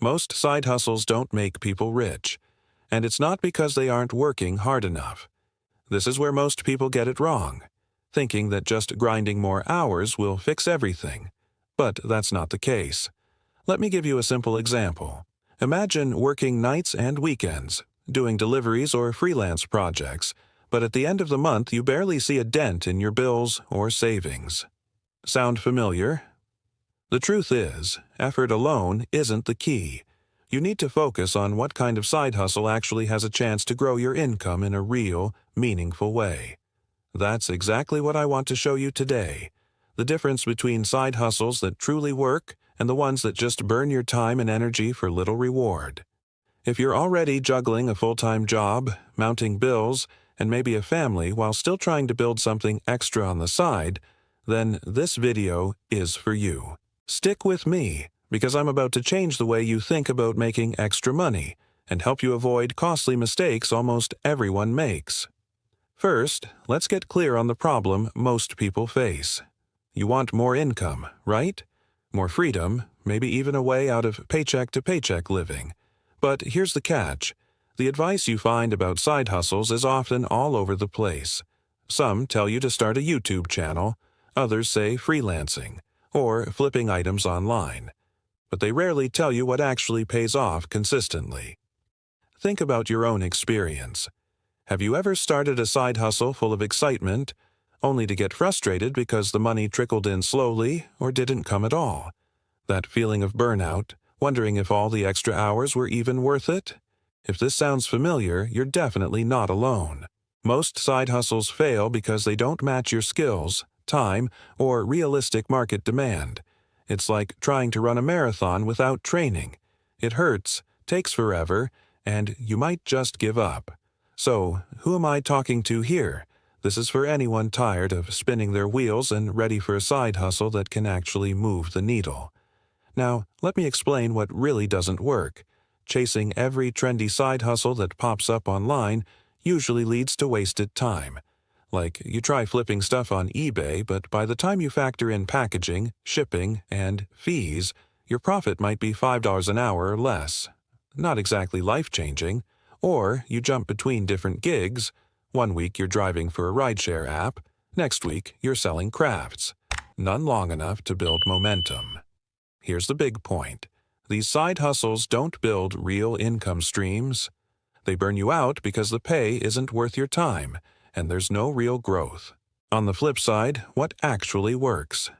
Most side hustles don't make people rich, and it's not because they aren't working hard enough. This is where most people get it wrong, thinking that just grinding more hours will fix everything. But that's not the case. Let me give you a simple example. Imagine working nights and weekends, doing deliveries or freelance projects, but at the end of the month you barely see a dent in your bills or savings. Sound familiar? The truth is, effort alone isn't the key. You need to focus on what kind of side hustle actually has a chance to grow your income in a real, meaningful way. That's exactly what I want to show you today. The difference between side hustles that truly work and the ones that just burn your time and energy for little reward. If you're already juggling a full-time job, mounting bills, and maybe a family while still trying to build something extra on the side, then this video is for you. Stick with me, because I'm about to change the way you think about making extra money and help you avoid costly mistakes almost everyone makes. First, let's get clear on the problem most people face. You want more income, right? More freedom, maybe even a way out of paycheck-to-paycheck living. But here's the catch. The advice you find about side hustles is often all over the place. Some tell you to start a YouTube channel, others say freelancing, or flipping items online. But they rarely tell you what actually pays off consistently. Think about your own experience. Have you ever started a side hustle full of excitement, only to get frustrated because the money trickled in slowly or didn't come at all? That feeling of burnout, wondering if all the extra hours were even worth it? If this sounds familiar, you're definitely not alone. Most side hustles fail because they don't match your skills, time, or realistic market demand. It's like trying to run a marathon without training. It hurts, takes forever, and you might just give up. So, who am I talking to here? This is for anyone tired of spinning their wheels and ready for a side hustle that can actually move the needle. Now, let me explain what really doesn't work. Chasing every trendy side hustle that pops up online usually leads to wasted time. Like, you try flipping stuff on eBay, but by the time you factor in packaging, shipping, and fees, your profit might be $5 an hour or less. Not exactly life-changing. Or you jump between different gigs. One week you're driving for a rideshare app, next week you're selling crafts. None long enough to build momentum. Here's the big point. These side hustles don't build real income streams. They burn you out because the pay isn't worth your time, and there's no real growth. On the flip side, what actually works?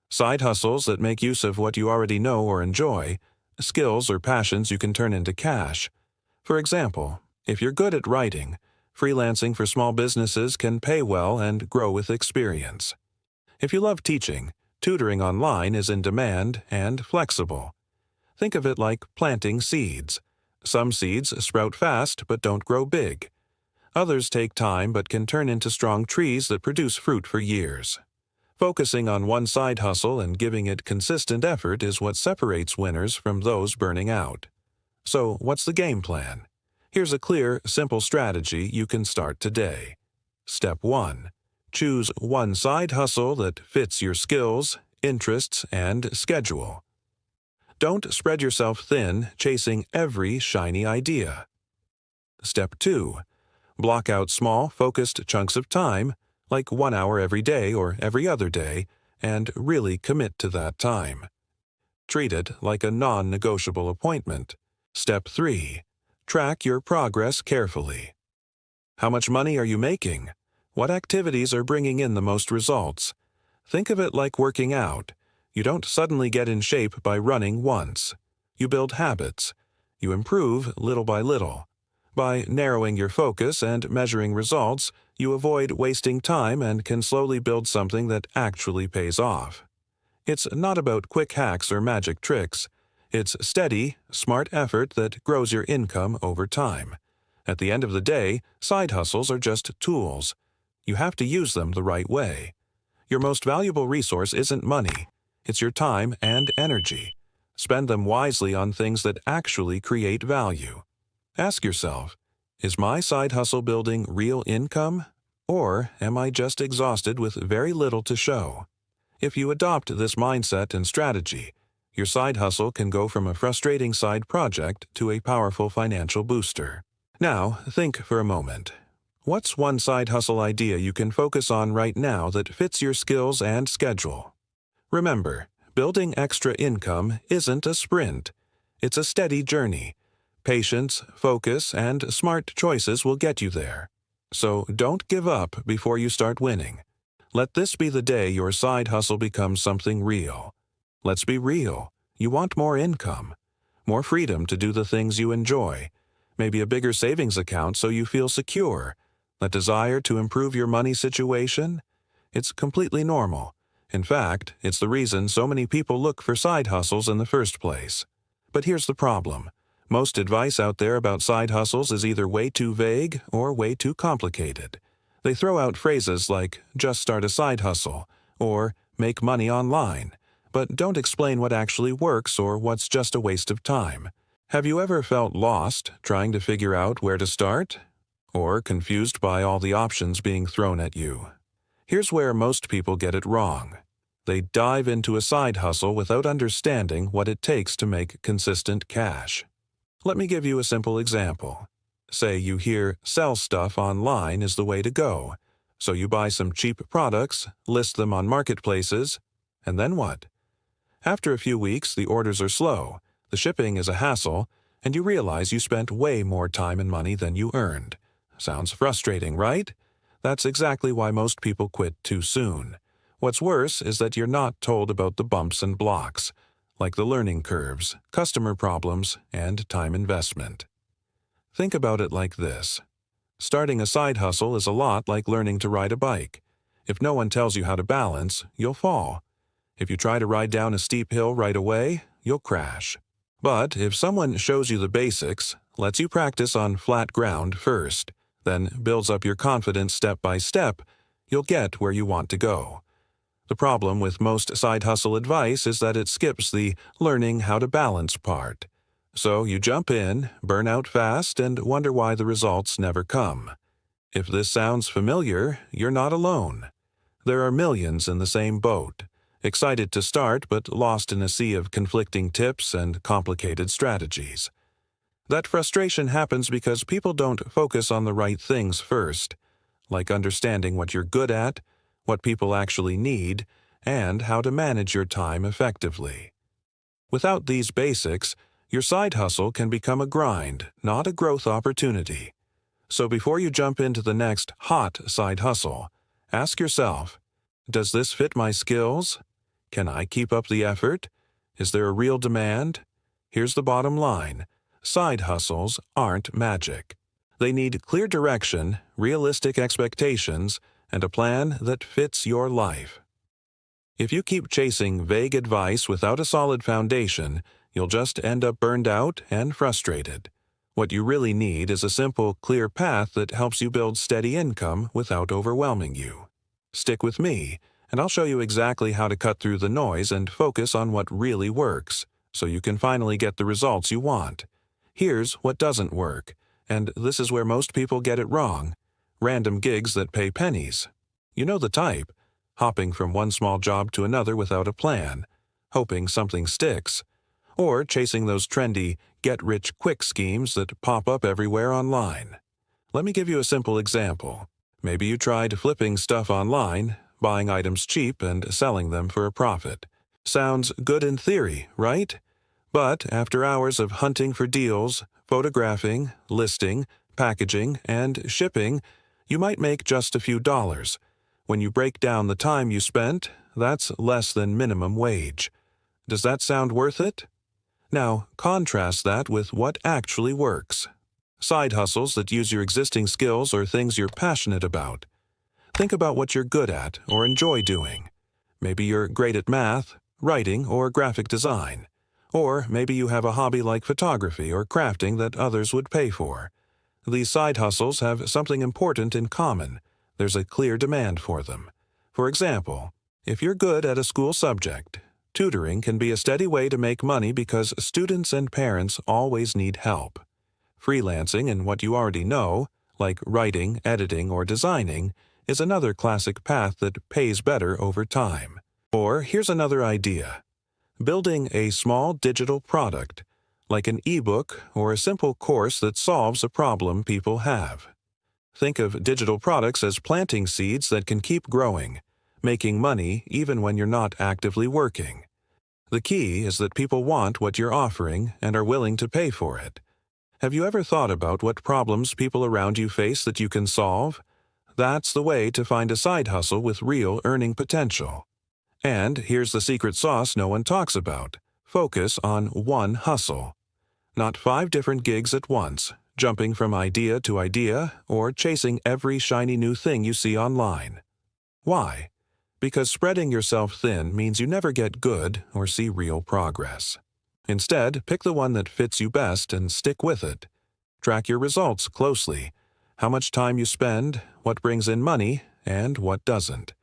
Side hustles that make use of what you already know or enjoy, skills or passions you can turn into cash. For example, if you're good at writing, freelancing for small businesses can pay well and grow with experience. If you love teaching, tutoring online is in demand and flexible. Think of it like planting seeds. Some seeds sprout fast but don't grow big. Others take time but can turn into strong trees that produce fruit for years. Focusing on one side hustle and giving it consistent effort is what separates winners from those burning out. So, what's the game plan? Here's a clear, simple strategy you can start today. Step 1. Choose one side hustle that fits your skills, interests, and schedule. Don't spread yourself thin chasing every shiny idea. Step 2. Block out small, focused chunks of time, like 1 hour every day or every other day, and really commit to that time. Treat it like a non-negotiable appointment. Step 3. Track your progress carefully. How much money are you making? What activities are bringing in the most results? Think of it like working out. You don't suddenly get in shape by running once. You build habits. You improve little by little. By narrowing your focus and measuring results, you avoid wasting time and can slowly build something that actually pays off. It's not about quick hacks or magic tricks. It's steady, smart effort that grows your income over time. At the end of the day, side hustles are just tools. You have to use them the right way. Your most valuable resource isn't money. It's your time and energy. Spend them wisely on things that actually create value. Ask yourself, is my side hustle building real income? Or am I just exhausted with very little to show? If you adopt this mindset and strategy, Your side hustle can go from a frustrating side project to a powerful financial booster. Now, think for a moment. What's one side hustle idea you can focus on right now that fits your skills and schedule? Remember, building extra income isn't a sprint. It's a steady journey. Patience, focus, and smart choices will get you there. So don't give up before you start winning. Let this be the day your side hustle becomes something real. Let's be real. You want more income, more freedom to do the things you enjoy, maybe a bigger savings account so you feel secure, a desire to improve your money situation. It's completely normal. In fact, it's the reason so many people look for side hustles in the first place. But here's the problem. Most advice out there about side hustles is either way too vague or way too complicated. They throw out phrases like, just start a side hustle, or make money online, but don't explain what actually works or what's just a waste of time. Have you ever felt lost trying to figure out where to start? Or confused by all the options being thrown at you? Here's where most people get it wrong. They dive into a side hustle without understanding what it takes to make consistent cash. Let me give you a simple example. Say you hear sell stuff online is the way to go. So you buy some cheap products, list them on marketplaces, and then what? After a few weeks, the orders are slow, the shipping is a hassle, and you realize you spent way more time and money than you earned. Sounds frustrating, right? That's exactly why most people quit too soon. What's worse is that you're not told about the bumps and blocks, like the learning curves, customer problems, and time investment. Think about it like this. Starting a side hustle is a lot like learning to ride a bike. If no one tells you how to balance, you'll fall. If you try to ride down a steep hill right away, you'll crash. But if someone shows you the basics, lets you practice on flat ground first, then builds up your confidence step by step, you'll get where you want to go. The problem with most side hustle advice is that it skips the learning how to balance part. So you jump in, burn out fast, and wonder why the results never come. If this sounds familiar, you're not alone. There are millions in the same boat, excited to start but lost in a sea of conflicting tips and complicated strategies. That frustration happens because people don't focus on the right things first, like understanding what you're good at, what people actually need, and how to manage your time effectively. Without these basics, your side hustle can become a grind, not a growth opportunity. So before you jump into the next hot side hustle, ask yourself, does this fit my skills? Can I keep up the effort? Is there a real demand? Here's the bottom line. Side hustles aren't magic. They need clear direction, realistic expectations, and a plan that fits your life. If you keep chasing vague advice without a solid foundation, you'll just end up burned out and frustrated. What you really need is a simple, clear path that helps you build steady income without overwhelming you. Stick with me, and I'll show you exactly how to cut through the noise and focus on what really works, so you can finally get the results you want. Here's what doesn't work, and this is where most people get it wrong. Random gigs that pay pennies. You know the type. Hopping from one small job to another without a plan, hoping something sticks, or chasing those trendy get-rich-quick schemes that pop up everywhere online. Let me give you a simple example. Maybe you tried flipping stuff online, buying items cheap and selling them for a profit. Sounds good in theory, right? But after hours of hunting for deals, photographing, listing, packaging, and shipping, you might make just a few dollars. When you break down the time you spent, that's less than minimum wage. Does that sound worth it? Now, contrast that with what actually works. Side hustles that use your existing skills or things you're passionate about. Think about what you're good at or enjoy doing. Maybe you're great at math, writing, or graphic design. Or maybe you have a hobby like photography or crafting that others would pay for. These side hustles have something important in common. There's a clear demand for them. For example, if you're good at a school subject, tutoring can be a steady way to make money because students and parents always need help. Freelancing in what you already know, like writing, editing, or designing, is another classic path that pays better over time. Or here's another idea. Building a small digital product, like an ebook or a simple course that solves a problem people have. Think of digital products as planting seeds that can keep growing, making money even when you're not actively working. The key is that people want what you're offering and are willing to pay for it. Have you ever thought about what problems people around you face that you can solve? That's the way to find a side hustle with real earning potential. And here's the secret sauce no one talks about. Focus on one hustle. Not 5 different gigs at once, jumping from idea to idea, or chasing every shiny new thing you see online. Why? Because spreading yourself thin means you never get good or see real progress. Instead, pick the one that fits you best and stick with it. Track your results closely, how much time you spend, what brings in money, and what doesn't.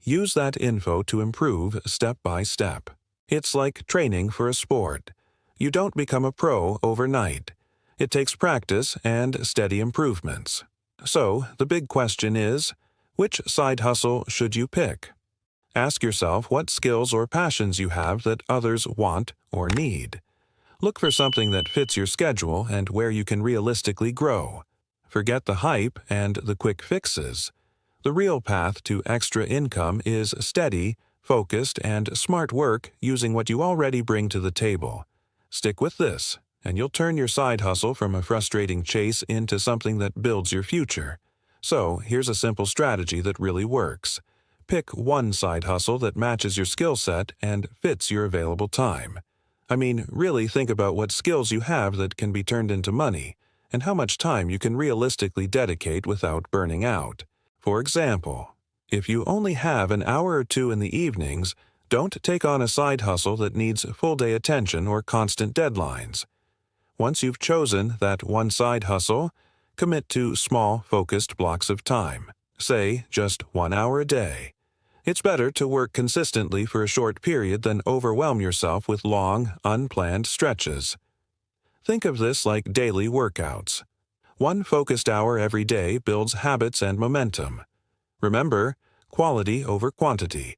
Use that info to improve step by step. It's like training for a sport. You don't become a pro overnight. It takes practice and steady improvements. So, the big question is, which side hustle should you pick? Ask yourself what skills or passions you have that others want or need. Look for something that fits your schedule and where you can realistically grow. Forget the hype and the quick fixes. The real path to extra income is steady, focused, and smart work using what you already bring to the table. Stick with this, and you'll turn your side hustle from a frustrating chase into something that builds your future. So, here's a simple strategy that really works. Pick one side hustle that matches your skill set and fits your available time. I mean, really think about what skills you have that can be turned into money, and how much time you can realistically dedicate without burning out. For example, if you only have an hour or 2 in the evenings, don't take on a side hustle that needs full-day attention or constant deadlines. Once you've chosen that one side hustle, commit to small, focused blocks of time, say just 1 hour a day. It's better to work consistently for a short period than overwhelm yourself with long, unplanned stretches. Think of this like daily workouts. One focused hour every day builds habits and momentum. Remember, quality over quantity.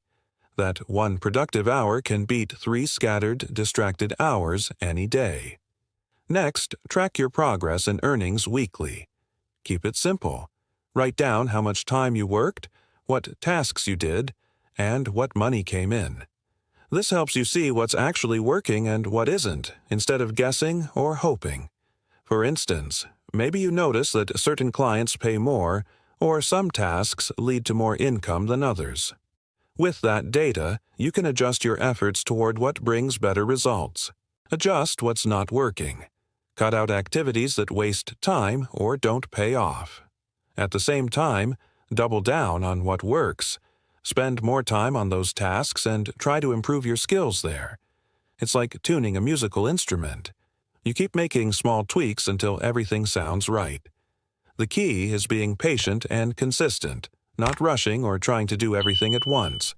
That one productive hour can beat 3 scattered, distracted hours any day. Next, track your progress and earnings weekly. Keep it simple. Write down how much time you worked, what tasks you did, and what money came in. This helps you see what's actually working and what isn't, instead of guessing or hoping. For instance, maybe you notice that certain clients pay more, or some tasks lead to more income than others. With that data, you can adjust your efforts toward what brings better results. Adjust what's not working. Cut out activities that waste time or don't pay off. At the same time, double down on what works. Spend more time on those tasks and try to improve your skills there. It's like tuning a musical instrument. You keep making small tweaks until everything sounds right. The key is being patient and consistent, not rushing or trying to do everything at once.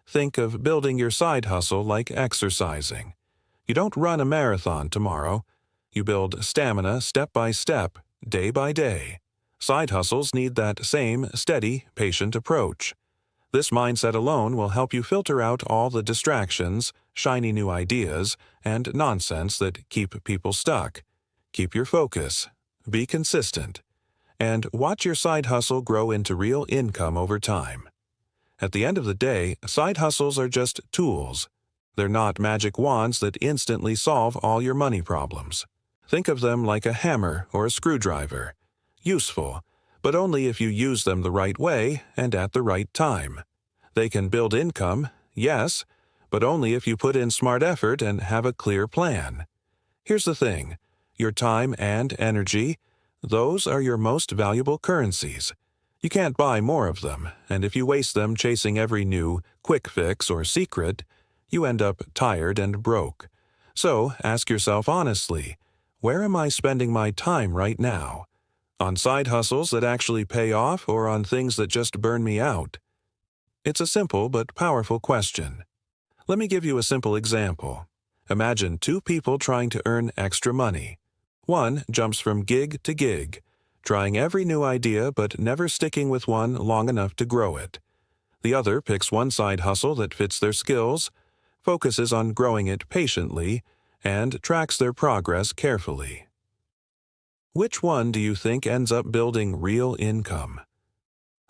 Think of building your side hustle like exercising. You don't run a marathon tomorrow. You build stamina step by step, day by day. Side hustles need that same steady, patient approach. This mindset alone will help you filter out all the distractions, shiny new ideas, and nonsense that keep people stuck. Keep your focus. Be consistent. And watch your side hustle grow into real income over time. At the end of the day, side hustles are just tools. They're not magic wands that instantly solve all your money problems. Think of them like a hammer or a screwdriver. Useful, but only if you use them the right way and at the right time. They can build income, yes, but only if you put in smart effort and have a clear plan. Here's the thing, your time and energy, those are your most valuable currencies. You can't buy more of them, and if you waste them chasing every new quick fix or secret, you end up tired and broke. So ask yourself honestly, where am I spending my time right now? On side hustles that actually pay off or on things that just burn me out? It's a simple but powerful question. Let me give you a simple example. Imagine 2 people trying to earn extra money. One jumps from gig to gig, trying every new idea but never sticking with one long enough to grow it. The other picks one side hustle that fits their skills, focuses on growing it patiently, and tracks their progress carefully. Which one do you think ends up building real income?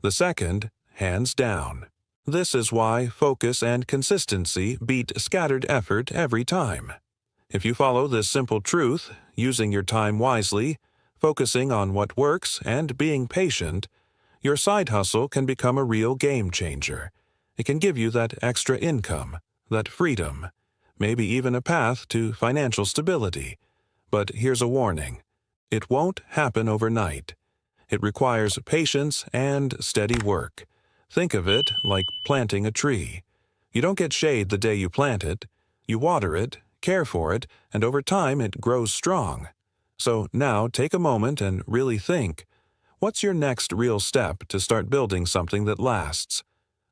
The second, hands down. This is why focus and consistency beat scattered effort every time. If you follow this simple truth, using your time wisely, focusing on what works, and being patient, your side hustle can become a real game changer. It can give you that extra income, that freedom, maybe even a path to financial stability. But here's a warning. It won't happen overnight. It requires patience and steady work. Think of it like planting a tree. You don't get shade the day you plant it. You water it, care for it, and over time it grows strong. So now take a moment and really think. What's your next real step to start building something that lasts?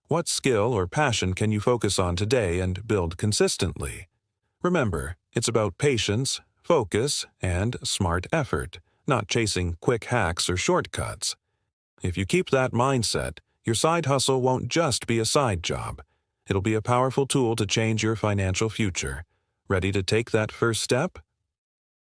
What skill or passion can you focus on today and build consistently? Remember, it's about patience, focus, and smart effort, not chasing quick hacks or shortcuts. If you keep that mindset, your side hustle won't just be a side job. It'll be a powerful tool to change your financial future. Ready to take that first step?